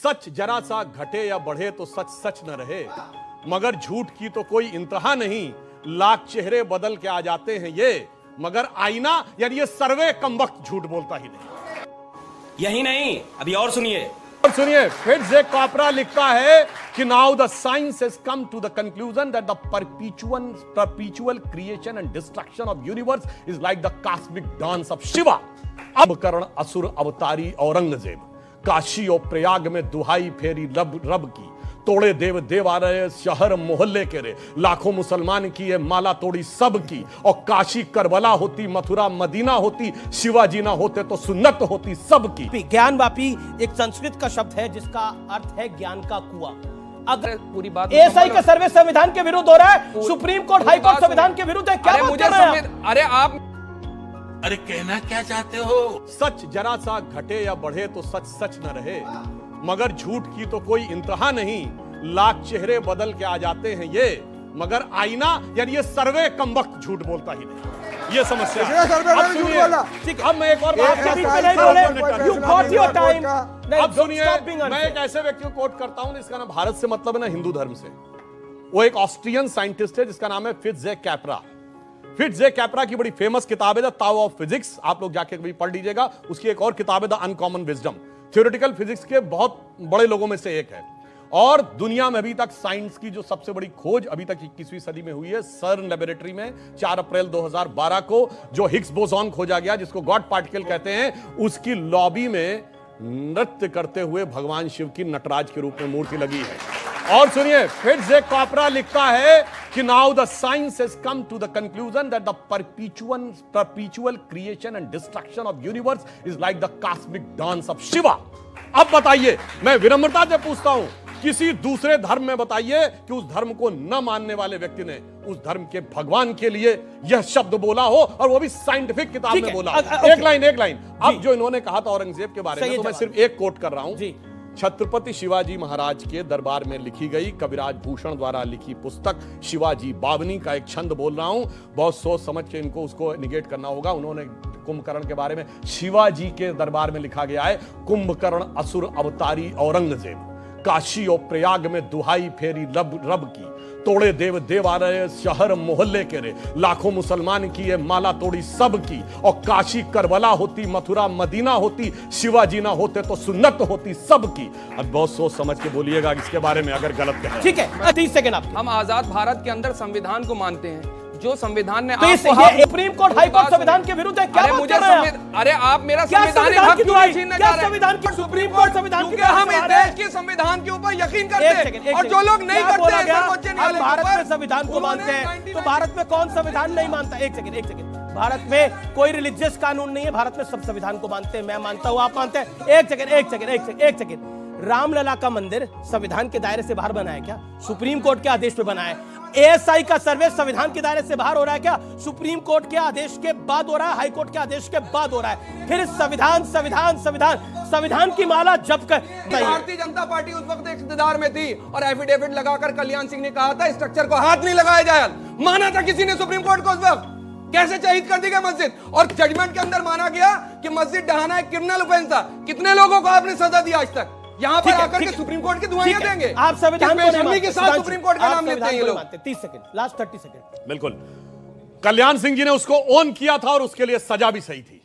सच जरा सा घटे या बढ़े तो सच सच न रहे, मगर झूठ की तो कोई इंतहा नहीं, लाख चेहरे बदल के आ जाते हैं ये, मगर आईना यानी ये सर्वे कम वक्त झूठ बोलता ही नहीं। यही नहीं, अभी और सुनिए। और सुनिए, फिट्जे कॉपरा लिखता है कि now the science has come to the conclusion that the perpetual creation and destruction of universe is like the cosmic dance of Shiva. अब करण असुर अवतारी औरंगजेब, काशी और प्रयाग में दुहाई फेरी रब की, तोड़े देव देवालय शहर मोहल्ले के रे, लाखों मुसलमान की ये माला तोड़ी सब की, और काशी करबला होती, मथुरा मदीना होती, शिवाजी ना होते तो सुन्नत होती सब की। ज्ञान वापी एक संस्कृत का शब्द है जिसका अर्थ है ज्ञान का कुआं। अगर पूरी बात एएसआई का सर्वे संविधान के विरुद्ध हो रहा है, सुप्रीम कोर्ट हाई कोर्ट संविधान के विरुद्ध है, क्या बात कर रहे हैं? अरे आप कहना क्या चाहते हो? सच जरा सा घटे या बढ़े तो सच सच न रहे, मगर झूठ की तो कोई इंतहा नहीं, लाख चेहरे बदल के आ जाते हैं ये, मगर आईना यानी ये सर्वे कम वक्त झूठ बोलता ही नहीं। ये समस्या है। अब सुनिए, अब मैं एक और बात अब सुनिए, मैं एक ऐसे व्यक्ति को कोट करता हूं जिसका नाम भारत से मतलब है ना हिंदू धर्म से। वो एक ऑस्ट्रियन साइंटिस्ट है जिसका नाम है फिट्जे कैपरा। फिट्जे कैपरा की बड़ी फेमस किताब है द ताओ ऑफ फिजिक्स, आप लोग जाके कभी पढ़ लीजिएगा। उसकी एक और किताब है the uncommon wisdom. Theoretical physics के बहुत बड़े लोगों में से एक है, और दुनिया में अभी तक साइंस की जो सबसे बड़ी खोज अभी तक 21वीं सदी में हुई है, सर्न लेबोरेटरी में 4 अप्रैल 2012 को जो हिग्स बोसॉन खोजा गया, जिसको गॉड पार्टिकल कहते हैं, उसकी लॉबी में नृत्य करते हुए भगवान शिव की नटराज के रूप में मूर्ति लगी है। और सुनिए, फिट्जे कॉपरा लिखता है कि now the science has come to the conclusion that the perpetual creation and destruction of universe is like the cosmic dance of Shiva. अब बताइए, मैं विनम्रता से पूछता हूं, किसी दूसरे धर्म में बताइए कि उस धर्म को न मानने वाले व्यक्ति ने उस धर्म के भगवान के लिए यह शब्द बोला हो, और वो भी साइंटिफिक किताब में बोला। एक लाइन अब जो इन्होंने कहा था औरंगजेब के बारे में, तो मैं सिर्फ एक कोट कर रहा हूं। छत्रपति शिवाजी महाराज के दरबार में लिखी गई कविराज भूषण द्वारा लिखी पुस्तक शिवाजी बावनी का एक छंद बोल रहा हूं, बहुत सोच समझ के इनको उसको निगेट करना होगा। उन्होंने कुंभकर्ण के बारे में शिवाजी के दरबार में लिखा गया है, कुंभकर्ण असुर अवतारी औरंगजेब, काशी और प्रयाग में दुहाई फेरी रब की, तोड़े देव देवालय शहर मोहल्ले के रे, लाखों मुसलमान की ये माला तोड़ी सब की, और काशी करबला होती, मथुरा मदीना होती, शिवाजी ना होते तो सुन्नत होती सब की। अब बहुत सोच समझ के बोलिएगा इसके बारे में अगर गलत कहें। ठीक है, 30 सेकंड आप। हम आजाद भारत के अंदर संविधान को मानते हैं, जो संविधान ने तो ये सुप्रीम कोर्ट हाई कोर्ट संविधान के विरुद्ध है, क्या बात कर रहे हैं? अरे आप मेरा संविधानिक हक क्यों छीनने जा रहे हैं? सुप्रीम कोर्ट संविधान क्योंकि हम इस देश के संविधान के ऊपर यकीन करते हैं, और जो लोग नहीं करते हैं, भारत में संविधान को मानते हैं, तो भारत में कौन संविधान नहीं मानता? एक सेकंड, भारत में कोई रिलीजियस कानून नहीं है, भारत में सब संविधान को मानते हैं। मैं मानता हूं, आप मानते हैं? एक सेकंड, रामलला का मंदिर संविधान के दायरे से बाहर बना है क्या? सुप्रीम कोर्ट के आदेश पे बना है। एएसआई का सर्वे संविधान के दायरे से बाहर हो रहा है क्या? सुप्रीम कोर्ट के आदेश के बाद हो रहा है, हाई कोर्ट के आदेश के बाद हो रहा है। फिर संविधान की माला जप कर भारतीय जनता पार्टी उस वक्त इख्तियार में थी, और एफिडेविट लगाकर कल्याण सिंह ने कहा था स्ट्रक्चर को हाथ नहीं लगाया जाए। माना था किसी ने सुप्रीम कोर्ट को उस वक्त? कैसे शहीद कर दी गई मस्जिद, और जजमेंट के अंदर माना गया कि मस्जिद ढहाना एक क्रिमिनल ऑफेंस था। कितने लोगों को आपने सजा दिया आज तक? यहाँ पर आकर के सुप्रीम कोर्ट की दुआएं देंगे आप? संविधान के साथ सुप्रीम कोर्ट का नाम लेते हैं ये लोग। 30 सेकंड, लास्ट 30 सेकंड। बिल्कुल, कल्याण सिंह जी ने उसको ओन किया था, और उसके लिए सजा भी सही थी।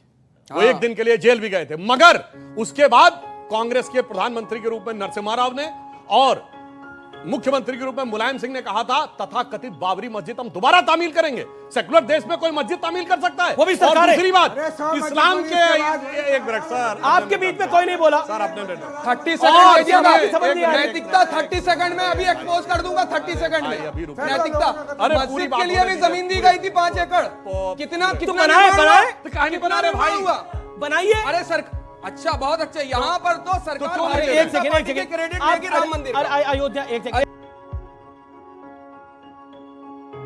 वो एक दिन के लिए जेल भी गए थे, मगर उसके बाद कांग्रेस के प्रधानमंत्री के रूप में नरसिम्हा राव ने और मुख्यमंत्री के रूप में मुलायम सिंह ने कहा था, तथा कथित बाबरी मस्जिद हम दोबारा तामील करेंगे। सेकुलर देश में कोई मस्जिद तामील कर सकता है? वो भी और दूसरी बात, इस्लाम के एक मिनट सर, आपके बीच में कोई नहीं बोला सर, आपने 30 सेकंड नैतिकता 30 सेकंड में अभी एक्सपोज कर दूंगा। 30 सेकंड में नैतिकता। मस्जिद के लिए भी जमीन दी गई थी 5 एकड़। कितना बनाए बना रहे भाई, बनाइए। अरे सर, अच्छा, बहुत अच्छा। यहाँ पर तो सरकार एक सेकंड, क्रेडिट लेगी राम मंदिर। अयोध्या, एक सेकंड।